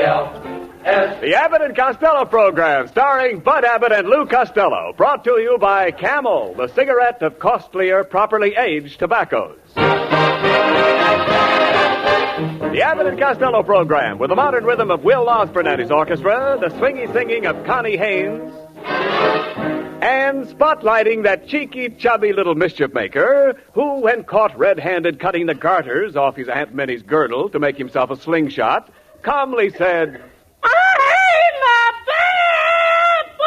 The Abbott and Costello program, starring Bud Abbott and Lou Costello, brought to you by Camel, the cigarette of costlier, properly aged tobaccos. The Abbott and Costello program, with the modern rhythm of Will Osborne and his orchestra, the swingy singing of Connie Haynes, and spotlighting that cheeky, chubby little mischief maker who, when caught red-handed cutting the garters off his Aunt Minnie's girdle to make himself a slingshot, calmly said, I'm a bad boy!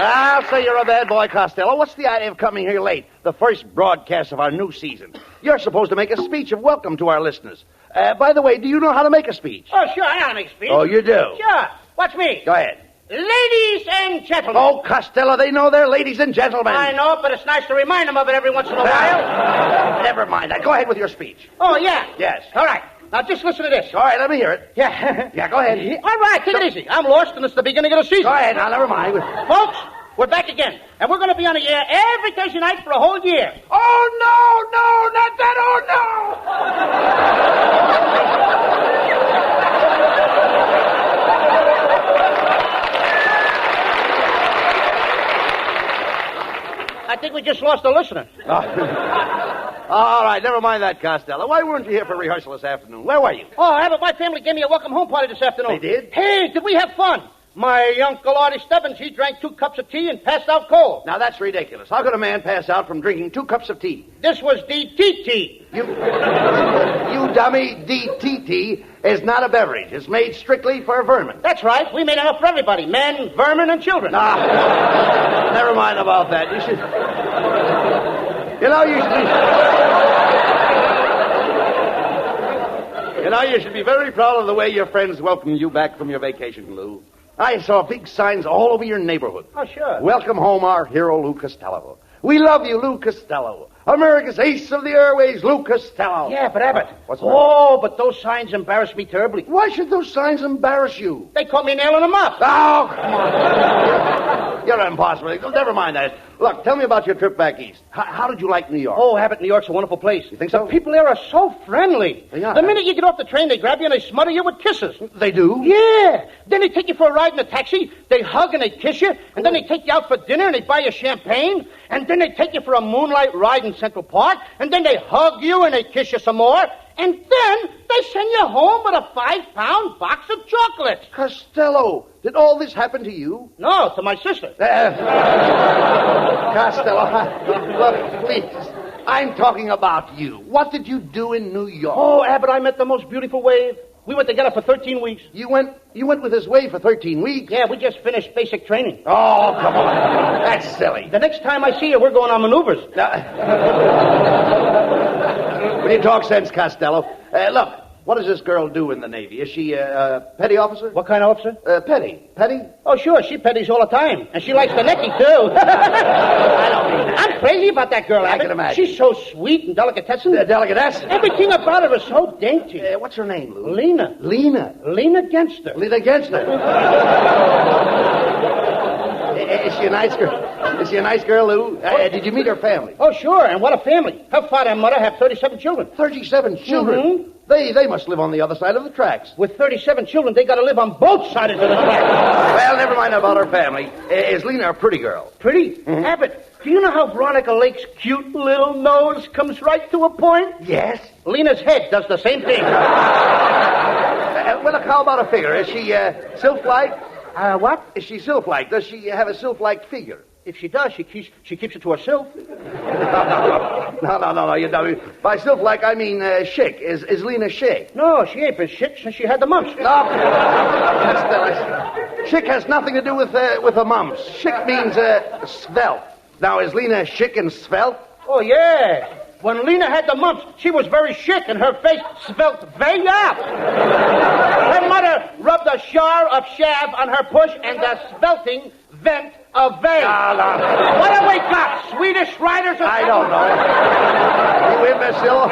I'll say you're a bad boy, Costello. What's the idea of coming here late? The first broadcast of our new season. You're supposed to make a speech of welcome to our listeners. By the way, do you know how to make a speech? Oh, sure, I know how to make a speech. Oh, you do? Sure. Watch me. Go ahead. Ladies and gentlemen. Oh, Costello, they know they're ladies and gentlemen. I know, but it's nice to remind them of it every once in a while. Never mind that. Go ahead with your speech. Oh, yeah? Yes. All right. Now, just listen to this. All right, let me hear it. Yeah. Yeah, go ahead. All right, take it easy. I'm lost, and it's the beginning of the season. Go ahead now, never mind. Folks, we're back again, and we're going to be on the air every Thursday night for a whole year. Oh, no, not that, oh, I think we just lost a listener. All right, never mind that, Costello. Why weren't you here for rehearsal this afternoon? Where were you? Oh, Abbott, my family gave me a welcome home party this afternoon. They did? Hey, did we have fun? My Uncle Artie Stebbins, he drank 2 cups of tea and passed out cold. Now, that's ridiculous. How could a man pass out from drinking 2 cups of tea? This was DTT. You dummy, DTT is not a beverage. It's made strictly for vermin. That's right. We made enough for everybody. Men, vermin, and children. Never mind about that. You should... You should be very proud of the way your friends welcomed you back from your vacation, Lou. I saw big signs all over your neighborhood. Oh, sure. Welcome home, our hero, Lou Costello. We love you, Lou Costello. America's ace of the airways, Lou Costello. Yeah, but Abbott. What's the matter? Oh, but those signs embarrassed me terribly. Why should those signs embarrass you? They caught me nailing them up. Oh, come on. You're impossible. Never mind that. Look, tell me about your trip back east. How did you like New York? Oh, Abbott, New York's a wonderful place. You think so? The people there are so friendly. They are. The minute you get off the train, they grab you and they smother you with kisses. They do? Yeah. Then they take you for a ride in a taxi. They hug and they kiss you. And then they take you out for dinner and they buy you champagne. And then they take you for a moonlight ride in Central Park. And then they hug you and they kiss you some more. And then they send you home with a 5-pound box of chocolates. Costello, did all this happen to you? No, to my sister. Costello, look, please. I'm talking about you. What did you do in New York? Oh, Abbott, I met the most beautiful wave. We went together for 13 weeks. You went with this wave for 13 weeks? Yeah, we just finished basic training. Oh, come on. That's silly. The next time I see you, we're going on maneuvers. Will you talk sense, Costello? Look, what does this girl do in the Navy? Is she a petty officer? What kind of officer? Petty. Petty? Oh, sure. She petties all the time. And she likes the necky, too. I don't mean that. I'm crazy about that girl, I Abbott. can imagine. She's so sweet and delicatessen. Delicatessen? Everything about her is so dainty. What's her name, Lou? Lena. Lena Genster. Lena Genster. Is she a nice girl? Is she a nice girl, Lou? Did you meet her family? Oh, sure. And what a family. Her father and mother have 37 children. 37 children? Mm-hmm. They must live on the other side of the tracks. With 37 children, they got to live on both sides of the track. Well, never mind about her family. Is Lena a pretty girl? Pretty? Mm-hmm. Abbott, do you know how Veronica Lake's cute little nose comes right to a point? Yes. Lena's head does the same thing. Well, look, how about a figure? Is she sylph-like? What? Is she sylph-like? Does she have a sylph-like figure? If she does, she keeps it to herself. No, you don't. By sylph-like, I mean chic. Is Lena chic? No, she ain't been chic since she had the mumps. No. Chic has nothing to do with the mumps. Chic means svelte. Now, is Lena chic and svelte? Oh, yeah. When Lena had the mumps, she was very chic and her face svelte way up. Her mother rubbed a jar of shab on her push and the svelting went away. No. What have we got? Swedish riders or something? I don't know. You imbecile.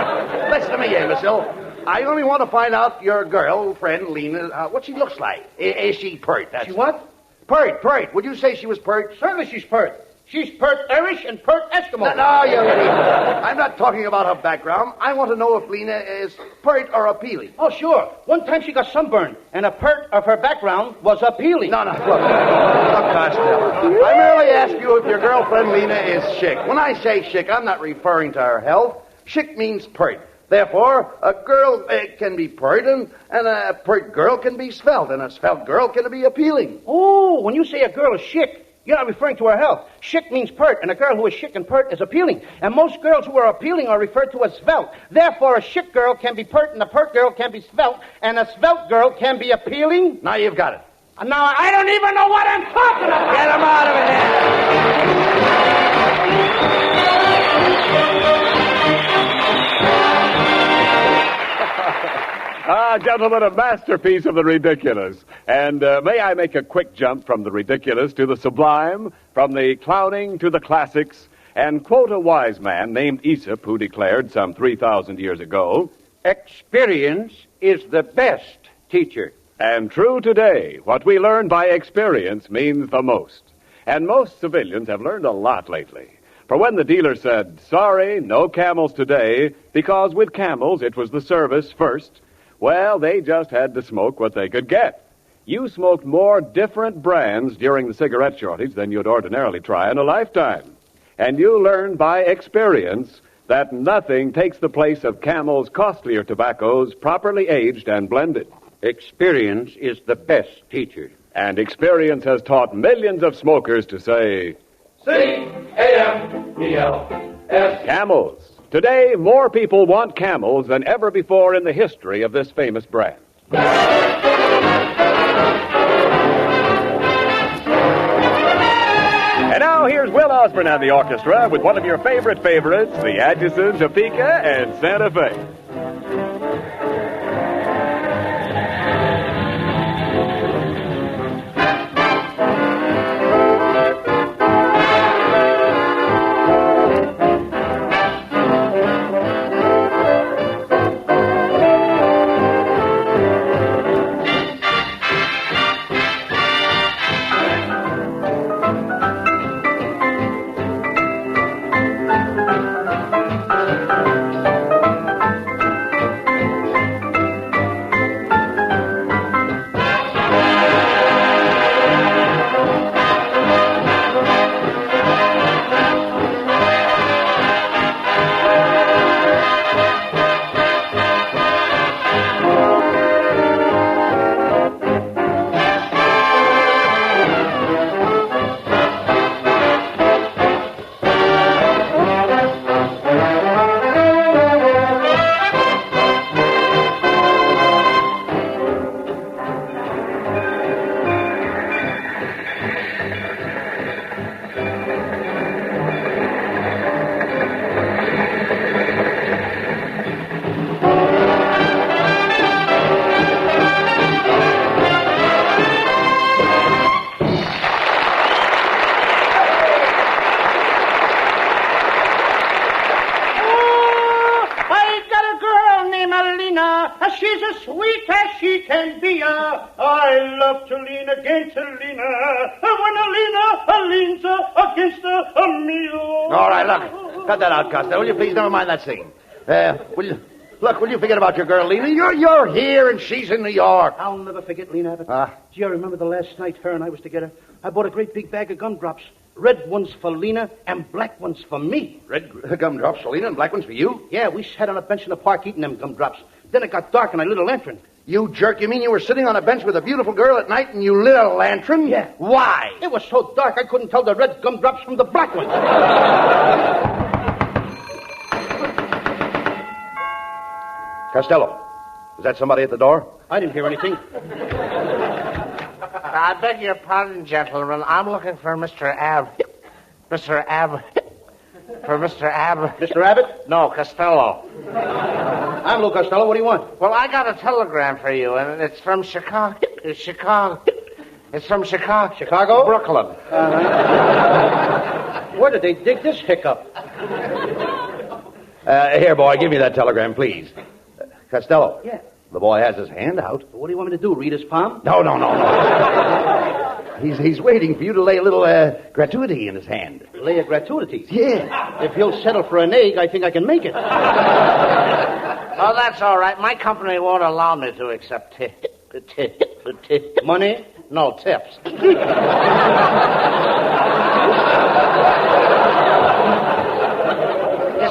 Listen to me, imbecile. I only want to find out your girlfriend, Lena, what she looks like. Is she pert? She what? Pert. Would you say she was pert? Certainly she's pert. She's pert Irish and pert Eskimo. No, you idiot. I'm not talking about her background. I want to know if Lena is pert or appealing. Oh, sure. One time she got sunburned, and a pert of her background was appealing. No, look, Costello. I merely ask you if your girlfriend Lena is chic. When I say chic, I'm not referring to her health. Chic means pert. Therefore, a girl can be pert, and a pert girl can be svelte, and a svelte girl can be appealing. Oh, when you say a girl is chic, you're not referring to her health. Chic means pert, and a girl who is chic and pert is appealing. And most girls who are appealing are referred to as svelte. Therefore, a chic girl can be pert, and a pert girl can be svelte, and a svelte girl can be appealing. Now you've got it. And now I don't even know what I'm talking about. Get him out of Gentlemen, a masterpiece of the ridiculous. And may I make a quick jump from the ridiculous to the sublime, from the clowning to the classics, and quote a wise man named Aesop who declared some 3,000 years ago, experience is the best teacher. And true today, what we learn by experience means the most. And most civilians have learned a lot lately. For when the dealer said, sorry, no camels today, because with camels it was the service first, well, they just had to smoke what they could get. You smoked more different brands during the cigarette shortage than you'd ordinarily try in a lifetime. And you learned by experience that nothing takes the place of Camel's costlier tobaccos properly aged and blended. Experience is the best teacher. And experience has taught millions of smokers to say, C-A-M-E-L-S. Camels. Today, more people want Camels than ever before in the history of this famous brand. And now here's Will Osborne and the orchestra with one of your favorite favorites, the Atchisons, Topeka, and Santa Fe. She's as sweet as she can be. I love to lean against Alina. When Alina leans against me. All right, look. Cut that out, Costello. Will you please never mind that singing? Will you forget about your girl, Lena? You're here and she's in New York. I'll never forget Lena Abbott. Gee, I remember the last night her and I was together. I bought a great big bag of gumdrops. Red ones for Lena and black ones for me. Red gumdrops for Lena and black ones for you? Yeah, we sat on a bench in the park eating them gumdrops. Then it got dark and I lit a lantern. You jerk, you mean you were sitting on a bench with a beautiful girl at night and you lit a lantern? Yeah. Why? It was so dark I couldn't tell the red gumdrops from the black ones. Costello, is that somebody at the door? I didn't hear anything. I beg your pardon, gentlemen. I'm looking for Mr. Abbott. Mr. Abbott. For Mr. Abbott. Mr. Abbott? No, Costello. I'm Lou Costello. What do you want? Well, I got a telegram for you, and it's from Chicago. Chicago. It's from Chicago. Chicago? Brooklyn. Where did they dig this hiccup? Here, boy, give me that telegram, please. Costello. Yeah. The boy has his hand out. What do you want me to do, read his palm? No. He's waiting for you to lay a little gratuity in his hand. Lay a gratuity? Yeah. If you'll settle for an egg, I think I can make it. Oh, that's all right. My company won't allow me to accept Money? No, tips. You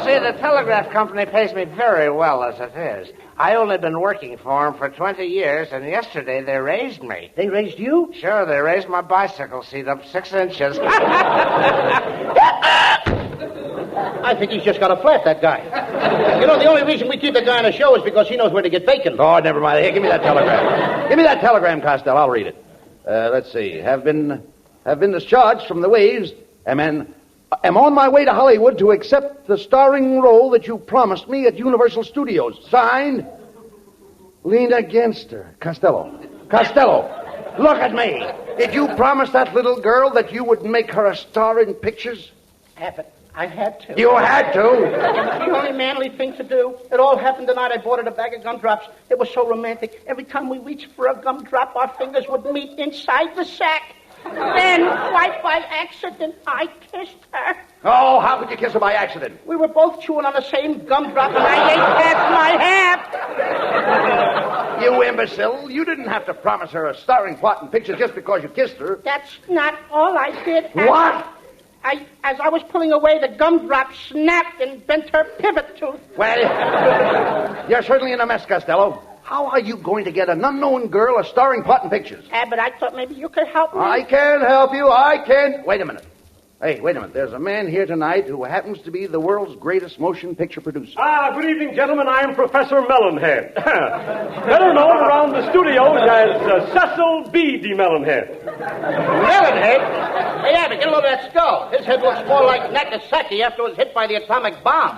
see, the telegraph company pays me very well as it is. I only been working for them for 20 years, and yesterday they raised me. They raised you? Sure, they raised my bicycle seat up 6 inches. I think he's just got a flat, that guy. You know, the only reason we keep the guy on the show is because he knows where to get bacon. Oh, never mind. Here, give me that telegram. Give me that telegram, Costello. I'll read it. Let's see. Have been discharged from the waves. Am on my way to Hollywood to accept the starring role that you promised me at Universal Studios. Signed, Lena Genster. Costello. Costello, look at me. Did you promise that little girl that you would make her a star in pictures? Abbott, I had to. You had to? It's the only manly thing to do. It all happened the night I bought her a bag of gumdrops. It was so romantic. Every time we reached for a gumdrop, our fingers would meet inside the sack. Then, quite by accident, I kissed her. Oh, how could you kiss her by accident? We were both chewing on the same gumdrop, and I ate past my half. You imbecile. You didn't have to promise her a starring part in pictures just because you kissed her. That's not all I did. What? As I was pulling away, the gumdrop snapped and bent her pivot tooth. Well, you're certainly in a mess, Costello. How are you going to get an unknown girl a starring part in pictures? Abbott, I thought maybe you could help me. I can't help you. I can't. Wait a minute. Hey, wait a minute. There's a man here tonight who happens to be the world's greatest motion picture producer. Good evening, gentlemen. I am Professor Melonhead. Better known around the studios as Cecil B. D. Melonhead. Melonhead? Hey, Abbott, get a load of that skull. His head looks more like Nagasaki after it was hit by the atomic bomb.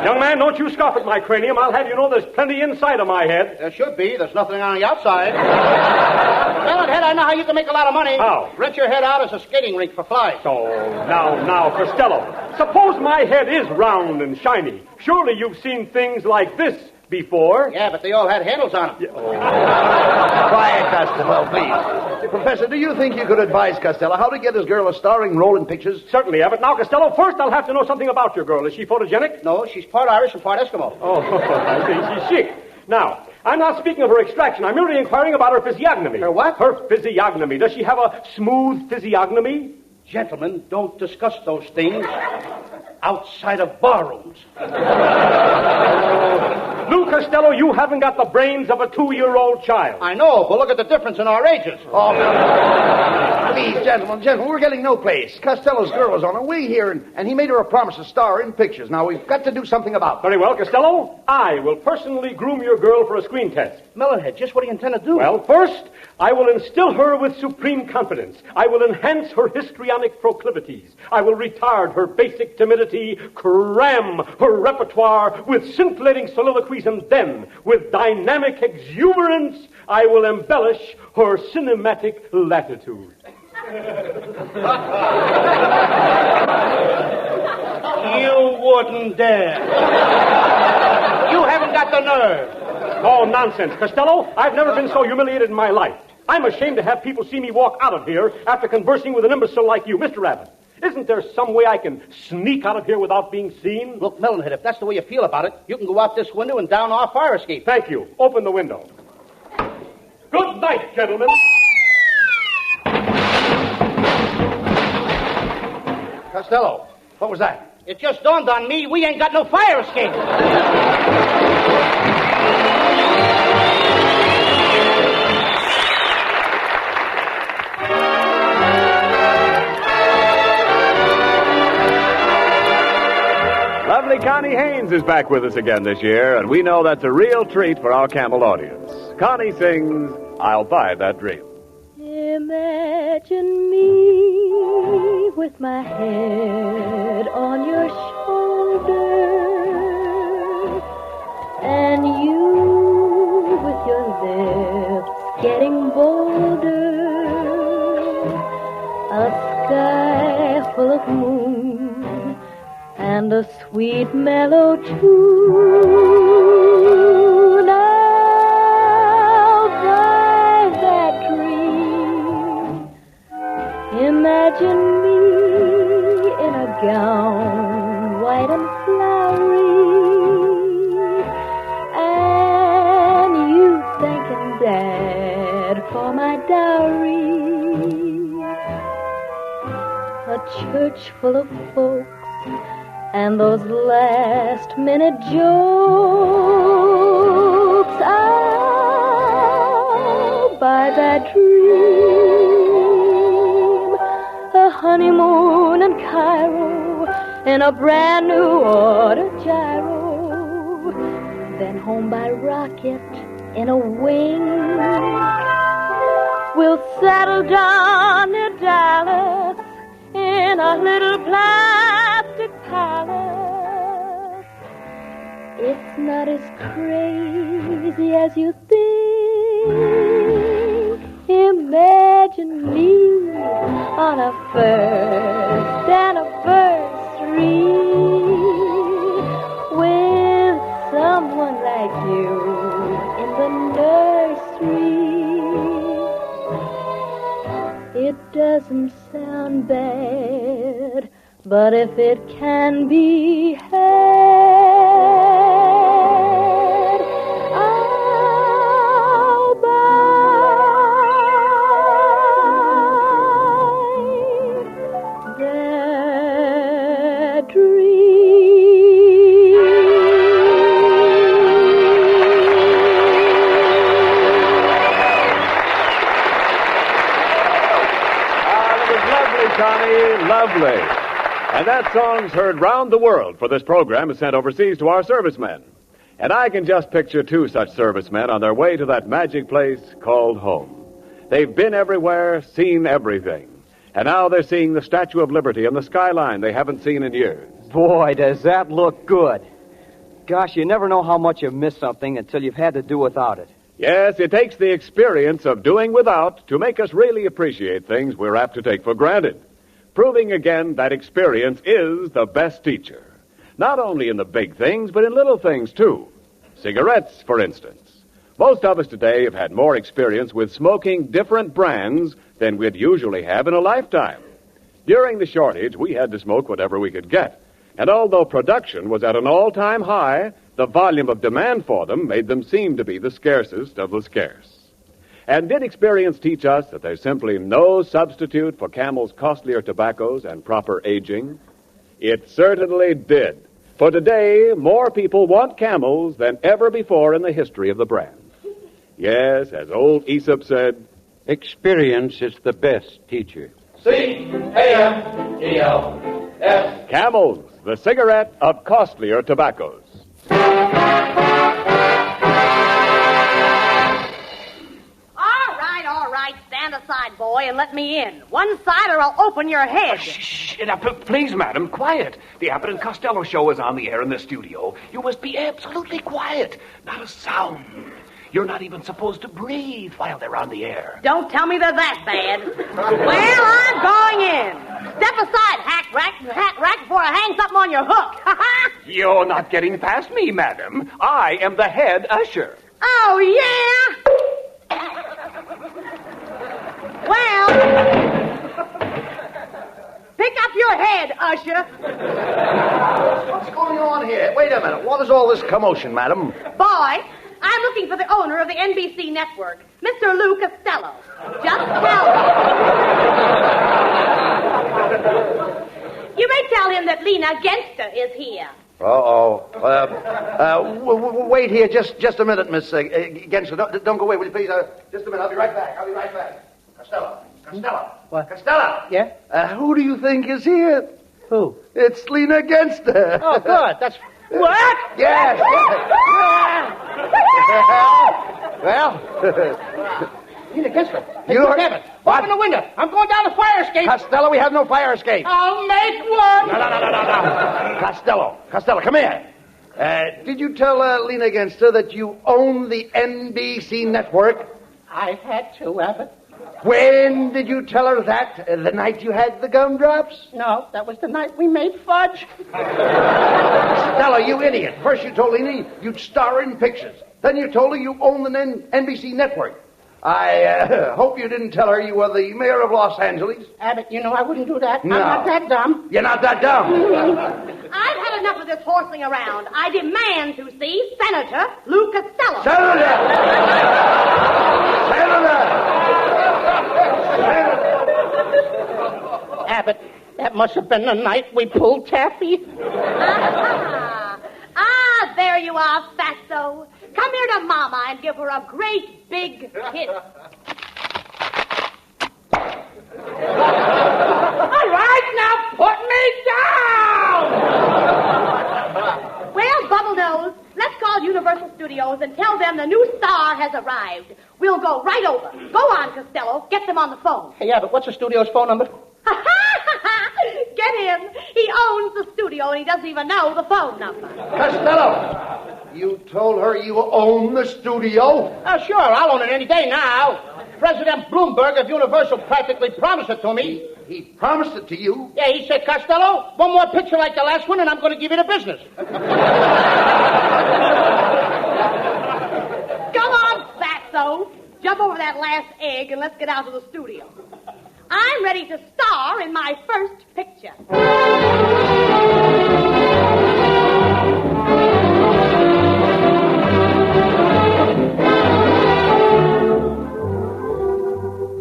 Young man, don't you scoff at my cranium. I'll have you know there's plenty inside of my head. There should be. There's nothing on the outside. Melonhead, I know how you can make a lot of money. How? Rent your head out as a skating rink for flies. Oh, now, Costello. Suppose my head is round and shiny. Surely you've seen things like this before. Yeah, but they all had handles on them. Yeah, oh. Quiet, Costello, please. Professor, do you think you could advise Costello how to get his girl a starring role in pictures? Certainly, Abbott. Now, Costello, first I'll have to know something about your girl. Is she photogenic? No, she's part Irish and part Eskimo. Oh, I see. She's chic. Now, I'm not speaking of her extraction. I'm merely inquiring about her physiognomy. Her what? Her physiognomy. Does she have a smooth physiognomy? Gentlemen, don't discuss those things outside of barrooms. Lou Costello, you haven't got the brains of a 2-year-old child. I know, but look at the difference in our ages. Oh, please, gentlemen, we're getting no place. Costello's girl is on her way here, and he made her a promise to star in pictures. Now, we've got to do something about it. Very well, Costello. I will personally groom your girl for a screen test. Melonhead, just what do you intend to do? Well, first, I will instill her with supreme confidence. I will enhance her histrionic proclivities. I will retard her basic timidity, cram her repertoire with scintillating soliloquies, and then, with dynamic exuberance, I will embellish her cinematic latitude. You wouldn't dare. You haven't got the nerve. Oh, nonsense, Costello. I've never been so humiliated in my life. I'm ashamed to have people see me walk out of here after conversing with an imbecile like you, Mr. Abbott. Isn't there some way I can sneak out of here without being seen? Look, Melonhead, if that's the way you feel about it, you can go out this window and down our fire escape. Thank you. Open the window. Good night, gentlemen. Costello, what was that? It just dawned on me we ain't got no fire escape. Lovely Connie Haynes is back with us again this year, and we know that's a real treat for our Camel audience. Connie sings, I'll Buy That Dream. Imagine me with my head on your shoulder, and you with your lips getting bolder, a sky full of moon and a sweet mellow tune. I'll buy that dream imagine me in a gown white and flowery, and you thanking Dad for my dowry. A church full of folks and those last-minute jokes. I'll buy that dream, a honeymoon in Cairo in a brand new autogyro, then home by rocket in a wing. We'll settle down near Dallas in a little plastic palace. It's not as crazy as you think. Imagine me on a first anniversary with someone like you in the nursery. It doesn't sound bad, but if it can be had, I'll buy that dream. It was lovely, Connie, lovely. And that song's heard round the world, for this program is sent overseas to our servicemen. And I can just picture two such servicemen on their way to that magic place called home. They've been everywhere, seen everything. And now they're seeing the Statue of Liberty and the skyline they haven't seen in years. Boy, does that look good. Gosh, you never know how much you miss something until you've had to do without it. Yes, it takes the experience of doing without to make us really appreciate things we're apt to take for granted. Proving again that experience is the best teacher. Not only in the big things, but in little things, too. Cigarettes, for instance. Most of us today have had more experience with smoking different brands than we'd usually have in a lifetime. During the shortage, we had to smoke whatever we could get. And although production was at an all-time high, the volume of demand for them made them seem to be the scarcest of the scarce. And did experience teach us that there's simply no substitute for Camel's costlier tobaccos and proper aging? It certainly did. For today, more people want Camels than ever before in the history of the brand. Yes, as old Aesop said, experience is the best teacher. C-A-M-E-L-S. Camels, the cigarette of costlier tobaccos. All right, stand aside, boy, and let me in. One side or I'll open your head. Shh. Now, please, madam, quiet. The Abbott and Costello show is on the air in the studio. You must be absolutely quiet. Not a sound. You're not even supposed to breathe while they're on the air. Don't tell me they're that bad. Well, I'm going in. Step aside, hat rack, before I hang something on your hook. You're not getting past me, madam. I am the head usher. Oh, yeah? Well, pick up your head, usher. What's going on here? Wait a minute. What is all this commotion, madam? Boy, I'm looking for the owner of the NBC network, Mr. Lou Costello. Just tell him. You may tell him that Lena Genster is here. Wait here just a minute, Miss Gensler. Don't go away, will you please? Just a minute. I'll be right back. Costello. What? Costello. Yeah? Who do you think is here? Who? It's Lena Genster. Oh, good. That's... What? Yes. Well... Lena Genster. You have it. Open the window. I'm going down the fire escape. Costello, we have no fire escape. I'll make one. No. Costello, come here. Did you tell Lena Genster that you own the NBC network? I had to, Abbott. When did you tell her that? The night you had the gumdrops? No, that was the night we made fudge. Costello, you idiot. First you told Lena you'd star in pictures. Then you told her you own the NBC network. I hope you didn't tell her you were the mayor of Los Angeles. Abbott, you know I wouldn't do that. No. I'm not that dumb. You're not that dumb. I've had enough of this horsing around. I demand to see Senator Lou Costello. Senator! Abbott, that must have been the night we pulled Taffy. There you are, Fatso. Come here to Mama and give her a great big kiss. All right, now put me down! Well, Bubble Nose, let's call Universal Studios and tell them the new star has arrived. We'll go right over. Go on, Costello. Get them on the phone. Hey, Abbott, what's the studio's phone number? Get him. He owns the studio and he doesn't even know the phone number. Costello, you told her you own the studio? Sure, I'll own it any day now. President Bloomberg of Universal practically promised it to me. He promised it to you? Yeah, he said, Costello, one more picture like the last one and I'm going to give you the business. Come on, Fatso. Jump over that last egg and let's get out to the studio. I'm ready to star in my first picture.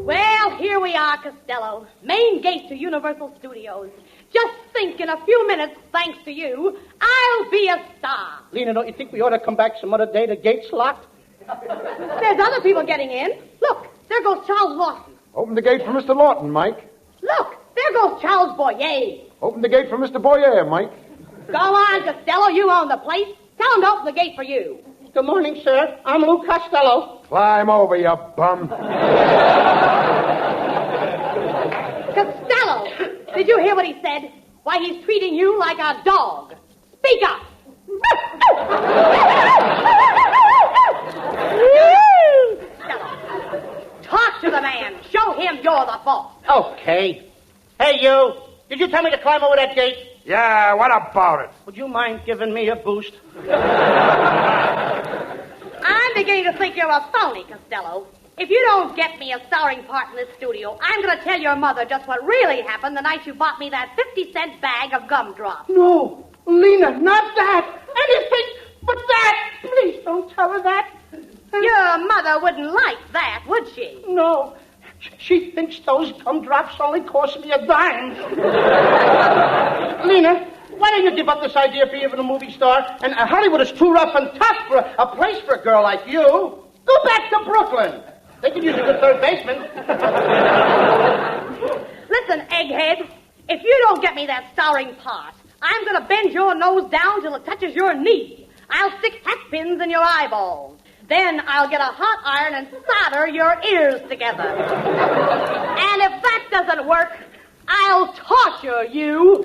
Well, here we are, Costello. Main gate to Universal Studios. Just think, in a few minutes, thanks to you, I'll be a star. Lena, don't you think we ought to come back some other day? The gate's locked. There's other people getting in. Look, there goes Charles Lawson. Open the gate for Mr. Lawton, Mike. Look, there goes Charles Boyer. Open the gate for Mr. Boyer, Mike. Go on, Costello. You own the place. Tell him to open the gate for you. Good morning, sir. I'm Lou Costello. Climb over, you bum. Costello, did you hear what he said? Why, he's treating you like a dog. Speak up. Talk to the man. Show him you're the boss. Okay. Hey, you. Did you tell me to climb over that gate? Yeah, what about it? Would you mind giving me a boost? I'm beginning to think you're a phony, Costello. If you don't get me a starring part in this studio, I'm going to tell your mother just what really happened the night you bought me that 50-cent bag of gumdrops. No, Lena, not that. Anything but that. Please don't tell her that. Your mother wouldn't like that, would she? No. She thinks those gumdrops only cost me a dime. Lena, why don't you give up this idea of being a movie star? And Hollywood is too rough and tough for a place for a girl like you. Go back to Brooklyn. They could use a good third baseman. Listen, egghead, if you don't get me that starring part, I'm going to bend your nose down till it touches your knee. I'll stick hat pins in your eyeballs. Then I'll get a hot iron and solder your ears together. And if that doesn't work, I'll torture you.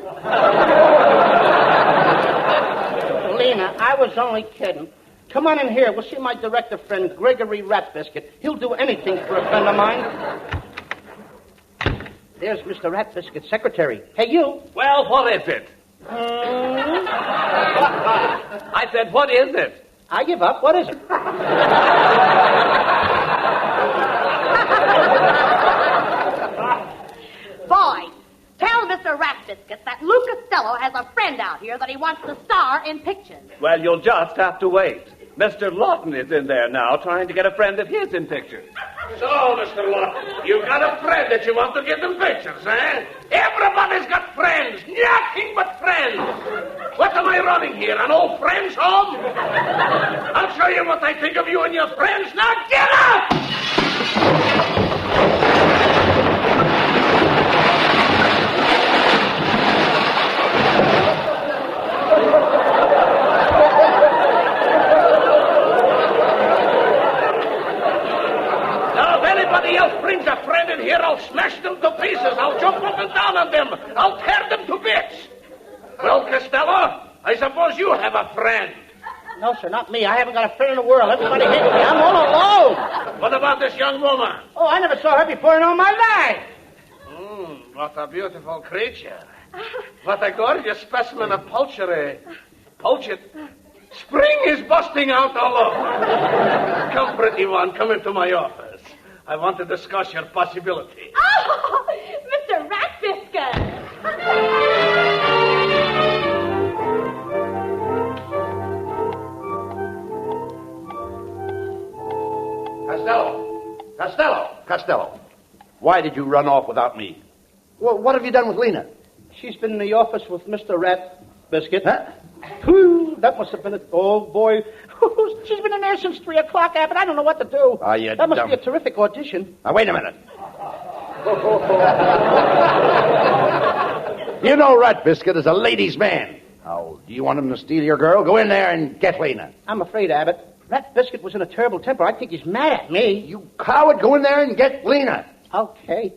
Lena, I was only kidding. Come on in here. We'll see my director friend, Gregory Ratbiscuit. He'll do anything for a friend of mine. There's Mr. Ratbiscuit's secretary. Hey, you. Well, what is it? I said, what is it? I give up. What is it? Boy, tell Mr. Ratbiscuit that Lou Costello has a friend out here that he wants to star in pictures. Well, you'll just have to wait. Mr. Lawton is in there now trying to get a friend of his in pictures. So, Mr. Lawton, you got a friend that you want to get in pictures, eh? Everybody's got friends. Nothing but friends. What am I running here, an old friend's home? I'll show you what I think of you and your friends. Now get up! Anybody else brings a friend in here, I'll smash them to pieces. I'll jump up and down on them. I'll tear them to bits. Well, Costello, I suppose you have a friend. No, sir, not me. I haven't got a friend in the world. Everybody hates me. I'm all alone. What about this young woman? Oh, I never saw her before in all my life. What a beautiful creature. What a gorgeous specimen of poultry. Poultry. Spring is busting out all over. Come, pretty one, come into my office. I want to discuss your possibility. Oh, Mr. Rat Biscuit. Costello. Why did you run off without me? Well, what have you done with Lena? She's been in the office with Mr. Rat Biscuit. Huh? Whew, that must have been oh, boy. She's been in there since 3 o'clock, Abbott. I don't know what to do. That must be a terrific audition. Now, wait a minute. You know Rat Biscuit is a ladies' man. Now, do you want him to steal your girl? Go in there and get Lena. I'm afraid, Abbott. Rat Biscuit was in a terrible temper. I think he's mad at me. You coward, go in there and get Lena. Okay.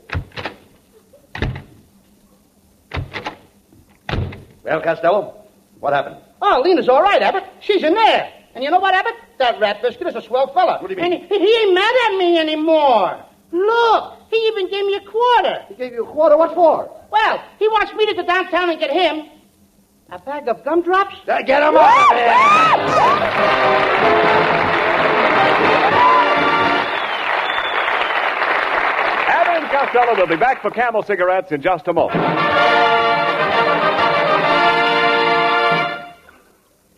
Well, Costello, what happened? Oh, Lena's all right, Abbott. She's in there. And you know what, Abbott? That Rat Biscuit is a swell fella. What do you mean? And he ain't mad at me anymore. Look, he even gave me a quarter. He gave you a quarter? What for? Well, he wants me to go downtown and get him a bag of gumdrops. Get him out of here! Abbott and Costello will be back for Camel cigarettes in just a moment.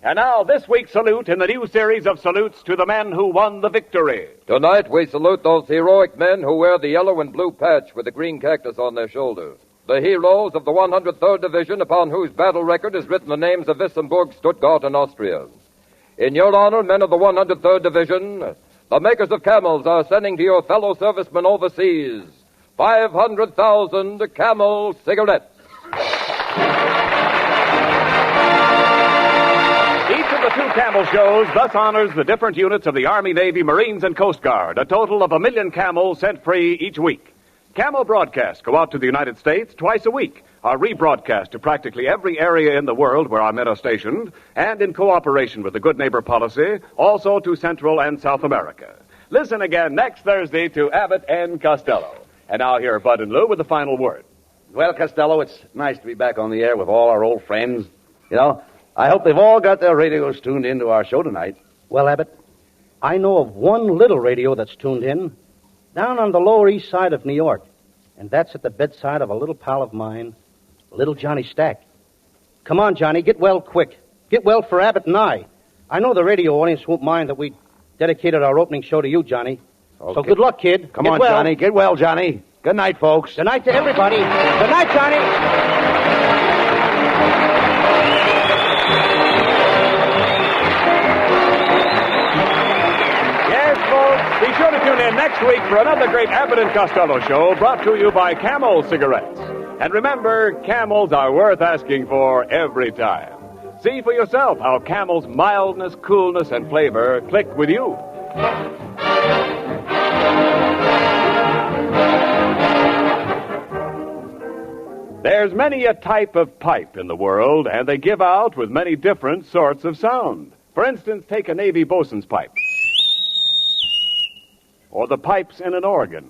And now, this week's salute in the new series of salutes to the men who won the victory. Tonight, we salute those heroic men who wear the yellow and blue patch with the green cactus on their shoulders. The heroes of the 103rd Division, upon whose battle record is written the names of Wissembourg, Stuttgart, and Austria. In your honor, men of the 103rd Division, the makers of camels are sending to your fellow servicemen overseas 500,000 Camel cigarettes. Each of the two Camel shows thus honors the different units of the Army, Navy, Marines, and Coast Guard, a total of 1 million camels sent free each week. Camel broadcasts go out to the United States twice a week, are rebroadcast to practically every area in the world where our men are stationed, and in cooperation with the Good Neighbor policy, also to Central and South America. Listen again next Thursday to Abbott and Costello. And now here are Bud and Lou with the final word. Well, Costello, it's nice to be back on the air with all our old friends. You know, I hope they've all got their radios tuned into our show tonight. Well, Abbott, I know of one little radio that's tuned in down on the Lower East Side of New York. And that's at the bedside of a little pal of mine, little Johnny Stack. Come on, Johnny, get well quick. Get well for Abbott and I. I know the radio audience won't mind that we dedicated our opening show to you, Johnny. Okay. So good luck, kid. Come on, well. Johnny. Get well, Johnny. Good night, folks. Good night to everybody. Good night, Johnny. Be sure to tune in next week for another great Abbott and Costello show brought to you by Camel Cigarettes. And remember, Camels are worth asking for every time. See for yourself how Camel's mildness, coolness, and flavor click with you. There's many a type of pipe in the world, and they give out with many different sorts of sound. For instance, take a Navy bosun's pipe. Or the pipes in an organ.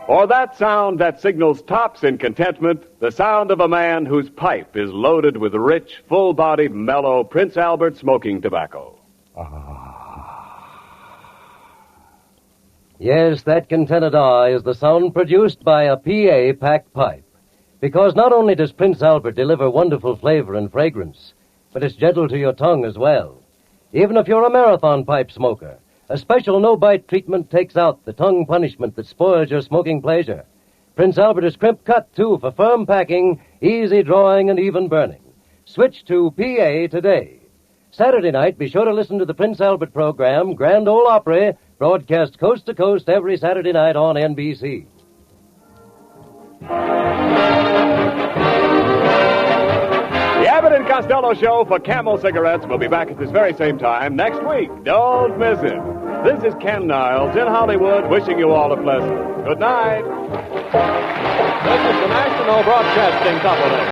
Or that sound that signals tops in contentment, the sound of a man whose pipe is loaded with rich, full-bodied, mellow Prince Albert smoking tobacco. Yes, that contented is the sound produced by a PA packed pipe. Because not only does Prince Albert deliver wonderful flavor and fragrance, but it's gentle to your tongue as well. Even if you're a marathon pipe smoker, a special no-bite treatment takes out the tongue punishment that spoils your smoking pleasure. Prince Albert is crimp cut, too, for firm packing, easy drawing, and even burning. Switch to PA today. Saturday night, be sure to listen to the Prince Albert program, Grand Ole Opry, broadcast coast to coast every Saturday night on NBC. The Abbott and Costello Show for Camel Cigarettes will be back at this very same time next week. Don't miss it. This is Ken Niles in Hollywood wishing you all a pleasant good night. This is the National Broadcasting Company.